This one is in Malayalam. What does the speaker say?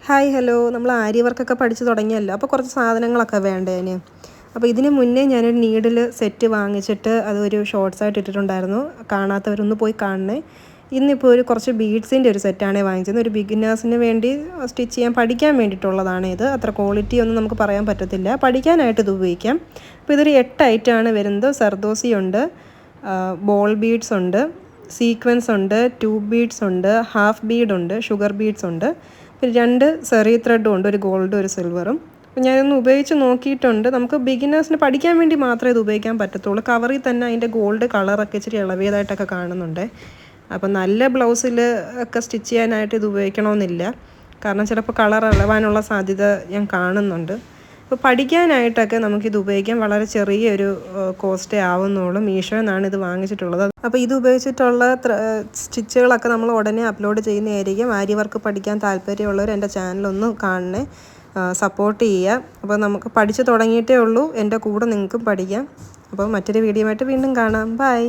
ഹായ് ഹലോ, നമ്മൾ ആരി വർക്കൊക്കെ പഠിച്ച് തുടങ്ങിയല്ലോ. അപ്പോൾ കുറച്ച് സാധനങ്ങളൊക്കെ വേണ്ടേ അതിന്. അപ്പോൾ ഇതിന് മുന്നേ ഞാനൊരു നീഡിൽ സെറ്റ് വാങ്ങിച്ചിട്ട് അതൊരു ഷോർട്ട്സായിട്ട് ഇട്ടിട്ടുണ്ടായിരുന്നു. കാണാത്തവരൊന്ന് പോയി കാണണേ. ഇന്നിപ്പോൾ കുറച്ച് ബീഡ്സിൻ്റെ ഒരു സെറ്റാണ് വാങ്ങിച്ചത്. ഒരു ബിഗിനേഴ്സിന് വേണ്ടി സ്റ്റിച്ച് ചെയ്യാൻ പഠിക്കാൻ വേണ്ടിയിട്ടുള്ളതാണ് ഇത്. അത്ര ക്വാളിറ്റി ഒന്നും നമുക്ക് പറയാൻ പറ്റത്തില്ല. പഠിക്കാനായിട്ട് ഇത് ഉപയോഗിക്കാം. അപ്പോൾ ഇതൊരു 8 ഐറ്റമാണ് വരുന്നത്. സർദോസി ഉണ്ട്, ബോൾ ബീഡ്സ് ഉണ്ട്, സീക്വൻസ് ഉണ്ട്, ട്യൂബ് ബീഡ്സ് ഉണ്ട്, ഹാഫ് ബീഡ് ഉണ്ട്, ഷുഗർ ബീഡ്സ് ഉണ്ട്, പിന്നെ 2 സെറി ത്രെഡും ഉണ്ട്, ഒരു ഗോൾഡും ഒരു സിൽവറും. അപ്പോൾ ഞാനൊന്ന് ഉപയോഗിച്ച് നോക്കിയിട്ടുണ്ട്. നമുക്ക് ബിഗിനേഴ്സിന് പഠിക്കാൻ വേണ്ടി മാത്രമേ ഇത് ഉപയോഗിക്കാൻ പറ്റത്തുള്ളൂ. കവറിൽ തന്നെ അതിൻ്റെ ഗോൾഡ് കളറൊക്കെ ഇച്ചിരി ഇളവിയതായിട്ടൊക്കെ കാണുന്നുണ്ട്. അപ്പോൾ നല്ല ബ്ലൗസിൽ ഒക്കെ സ്റ്റിച്ച് ചെയ്യാനായിട്ട് ഇത് ഉപയോഗിക്കണമെന്നില്ല. കാരണം ചിലപ്പോൾ കളർ ഇളവാനുള്ള സാധ്യത ഞാൻ കാണുന്നുണ്ട്. അപ്പോൾ പഠിക്കാനായിട്ടൊക്കെ നമുക്കിത് ഉപയോഗിക്കാം. വളരെ ചെറിയൊരു കോസ്റ്റേ ആവുന്നുള്ളൂ. മീഷോയിൽ നിന്നാണ് ഇത് വാങ്ങിച്ചിട്ടുള്ളത്. അപ്പോൾ ഇത് ഉപയോഗിച്ചിട്ടുള്ള സ്റ്റിച്ചുകളൊക്കെ നമ്മൾ ഉടനെ അപ്ലോഡ് ചെയ്യുന്നതായിരിക്കും. ആരി വർക്ക് പഠിക്കാൻ താല്പര്യമുള്ളവർ എൻ്റെ ചാനലൊന്ന് കാണണേ, സപ്പോർട്ട് ചെയ്യുക. അപ്പോൾ നമുക്ക് പഠിച്ചു തുടങ്ങിയിട്ടേ ഉള്ളൂ. എൻ്റെ കൂടെ നിങ്ങൾക്കും പഠിക്കാം. അപ്പോൾ മറ്റൊരു വീഡിയോ ആയിട്ട് വീണ്ടും കാണാം. ബൈ.